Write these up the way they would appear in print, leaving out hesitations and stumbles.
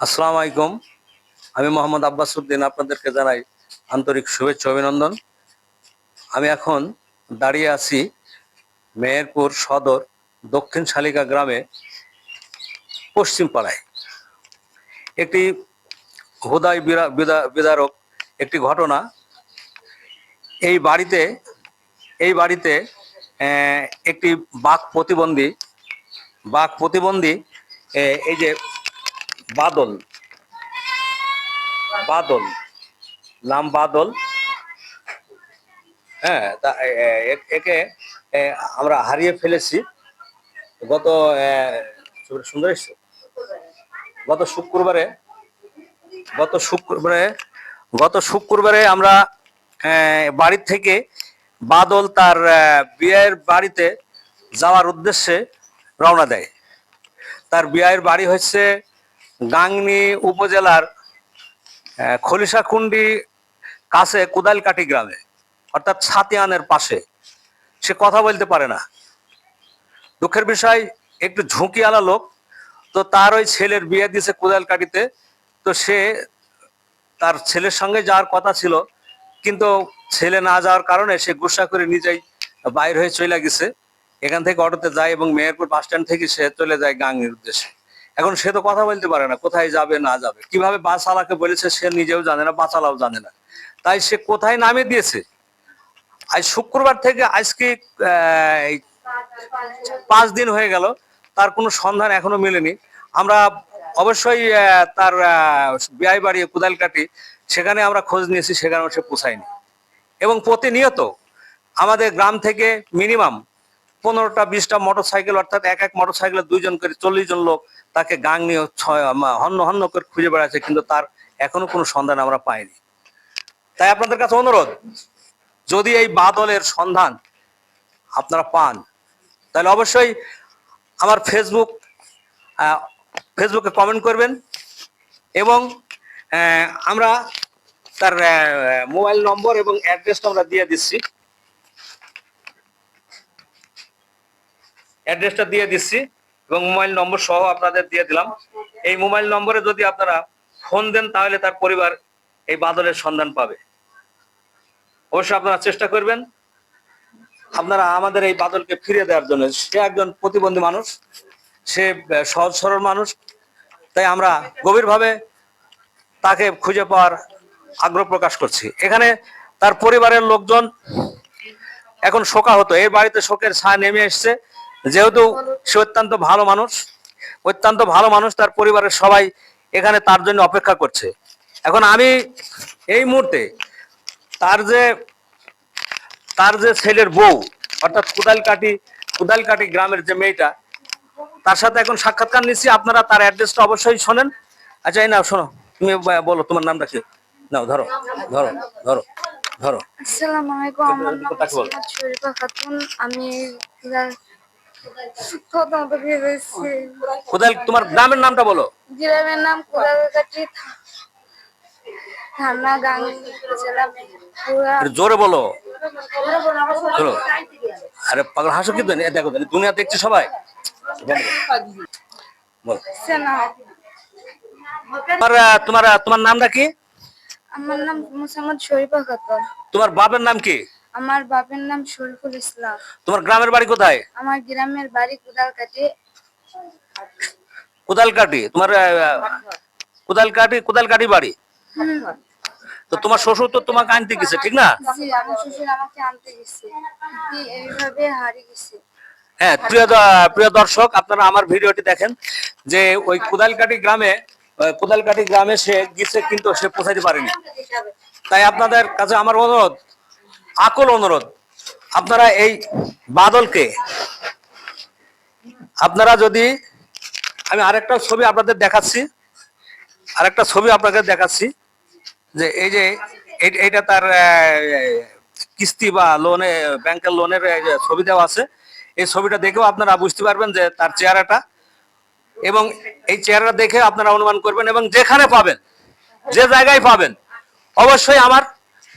আসসালামু আলাইকুম। আমি মোহাম্মদ আব্বাস উদ্দিন আপনাদেরকে জানাই আন্তরিক শুভেচ্ছা অভিনন্দন। আমি এখন দাঁড়িয়ে আছি মেহেরপুর সদর দক্ষিণ শালিকা গ্রামে পশ্চিম পাড়ায়। একটি হৃদয় বিদারক একটি ঘটনা। এই বাড়িতে এই বাড়িতে একটি বাক প্রতিবন্ধী এই যে বাদল বাদল নাম বাদল। হ্যাঁ, একে আমরা হারিয়ে ফেলেছি গত সুন্দর এসছে। গত শুক্রবারে গত শুক্রবারে গত শুক্রবারে আমরা বাড়ির থেকে বাদল তার বিয়ের বাড়িতে যাওয়ার উদ্দেশ্যে রওনা দেয়। তার বিয়ের বাড়ি হচ্ছে গাংনী উপজেলার খলিশাকুন্ডি কাছে কুদালকাটি গ্রামে, অর্থাৎ ছাতিয়ানের পাশে। সে কথা বলতে পারে না। দুঃখের বিষয়, একটু ঝুঁকিওয়ালা লোক। তো তার ওই ছেলের বিয়ে দিয়েছে কুদালকাটিতে। তো সে তার ছেলের সঙ্গে যাওয়ার কথা ছিল, কিন্তু ছেলে না যাওয়ার কারণে সে গুসা করে নিজেই বাইর হয়ে চলে গেছে। এখান থেকে অটোতে যায় এবং মেহেরপুর বাস স্ট্যান্ড থেকে সে চলে যায় গাংনীর উদ্দেশ্যে। এখন সে তো কথা বলতে পারে না, কোথায় যাবে না যাবে, কিভাবে বাস চালাকে বলেছে সে নিজেও জানে না, বাস জানে না। তাই সে কোথায় নামিয়ে দিয়েছে। আজ শুক্রবার থেকে আজকে 5 দিন হয়ে গেল, তার কোনো সন্ধান এখনো মেলেনি। আমরা অবশ্যই তার বিয়ে বাড়ি কুদালকাটি, সেখানে আমরা খোঁজ নিয়েছি, সেখানে সে পৌঁছায়নি। এবং প্রতিনিয়ত আমাদের গ্রাম থেকে মিনিমাম 15টা 20টা মোটরসাইকেল, অর্থাৎ এক এক মোটরসাইকেলে 2 জন করে 40 জন লোক তাকে গাংনী হন্য হন্য করে খুঁজে বেড়াচ্ছে, কিন্তু তার এখনো কোনো সন্ধান আমরা পাইনি। তাই আপনাদের কাছে অনুরোধ, যদি এই বাদলের সন্ধান আপনারা পান, তাহলে অবশ্যই আমার ফেসবুকে কমেন্ট করবেন। এবং আমরা তার মোবাইল নম্বর এবং অ্যাড্রেসটা আমরা দিয়ে দিচ্ছি। এবং মোবাইল নম্বর সহ আপনাদের দিয়ে দিলাম। এই মোবাইল নম্বরে যদি আপনারা ফোন দেন, তাহলে তার পরিবার এই বাদলের সন্ধান পাবে। অবশ্যই আপনারা চেষ্টা করবেন আপনারা আমাদের এই বাদলকে ফিরিয়ে দেওয়ার জন্য। সে একজন প্রতিবন্ধী মানুষ, সে সহজ সরল মানুষ। তাই আমরা গভীরভাবে তাকে খুঁজে পাওয়ার আগ্রহ প্রকাশ করছি। এখানে তার পরিবারের লোকজন এখন শোকাহত। এর বাড়িতে শোকের ছায়া নেমে এসছে, যেহেতু সে অত্যন্ত ভালো মানুষ। তার পরিবারের সবাই এখানে তার জন্য অপেক্ষা করছে। এখন আমি এই মুহূর্তে তার যে ছেলের বউ, অর্থাৎ কুদালকাটি গ্রামের যে মেয়েটা, তার সাথে এখন সাক্ষাৎকার নিচ্ছি। আপনারা তার অ্যাড্রেসটা অবশ্যই শোনেন। আচ্ছা, এই নাও, শোনো, তুমি বলো তোমার নামটা কি। নাও, ধরো ধরো ধরো ধরো। আসসালামু আলাইকুম, আমার নাম মোসাম্মদ শরীফা খাতুন। আমি তোমার গ্রামের নামটা বলো। গ্রামের নাম কুদালকাটি, থানা গাংনী, জেলা মেহেরপুর। জোরে বলো। চলো, আরে পাগল, হাসো কি? দেখো, দুনিয়া দেখছে সবাই। তোমার তোমার নামটা কি? আমার নাম মোসাম্মদ শরীফা খাতুন। তোমার বাপের নাম কি? আমার বাপের নাম শরীফুল ইসলাম। তোমার গ্রামের বাড়ি কোথায়? আমার গ্রামের বাড়ি কুদালকাটি। তোমার কুদালকাটি বাড়ি। তো তোমার শ্বশুর তো তোমাকে আনতে গেছে, ঠিক না? জি, আমার শ্বশুর আমাকে আনতে গেছে, এইভাবে হারিয়ে গেছে। হ্যাঁ, প্রিয় দর্শক, আপনারা আমার ভিডিওটি দেখেন যে ওই কুদালকাটি গ্রামে সে গেছে, কিন্তু সে পৌঁছাতে পারেনি। তাই আপনাদের কাছে আমার আকুল অনুরোধ, আপনারা এই বাদলকে, আপনারা যদি, আমি আরেকটা ছবি আপনাকে দেখাচ্ছি যে এই যে এইটা তার কিস্তি বা ব্যাংকের লোনের ছবি দেওয়া আছে। এই ছবিটা দেখেও আপনারা বুঝতে পারবেন যে তার চেহারাটা, এবং এই চেহারাটা দেখে আপনারা অনুমান করবেন। এবং যেখানে পাবেন, যে জায়গায় পাবেন, অবশ্যই আমার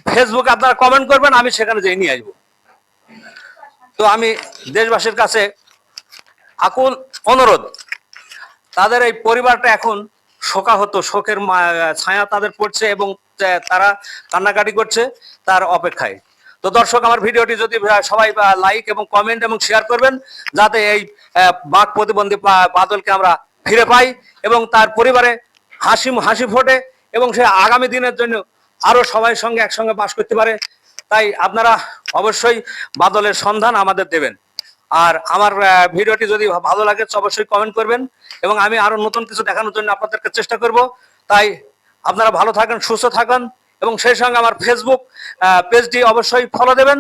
ফেসবুকে আপনারা কমেন্ট করবেন, আমি সেখানে যেয়ে নিয়ে আসবো। তো আমি দেশবাসীর কাছে আকুল অনুরোধ, তাদের এই পরিবারটা এখন শোকাহত, শোকের ছায়া তাদের পড়ছে এবং তারা কান্নাকাটি করছে তার অপেক্ষায়। তো দর্শক, আমার ভিডিওটি যদি সবাই লাইক এবং কমেন্ট এবং শেয়ার করবেন, যাতে এই বাক প্রতিবন্ধী বাদলকে আমরা ফিরে পাই এবং তার পরিবারে হাসি ফোটে এবং সে আগামী দিনের জন্য আরো সবাই সঙ্গে একসঙ্গে বাস করতে পারে। তাই আপনারা অবশ্যই বাদলের সন্ধান আমাদের দেবেন। আর আমার ভিডিওটি যদি ভালো লাগে অবশ্যই কমেন্ট করবেন এবং আমি আরো নতুন কিছু দেখানোর জন্য আপনাদেরকে চেষ্টা করব। তাই আপনারা ভালো থাকেন, সুস্থ থাকেন এবং সেই সঙ্গে আমার ফেসবুক পেজটি অবশ্যই ফলো দেবেন।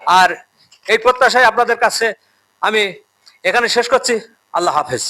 আর এই প্রত্যাশায় আপনাদের কাছে আমি এখানে শেষ করছি। আল্লাহ হাফেজ।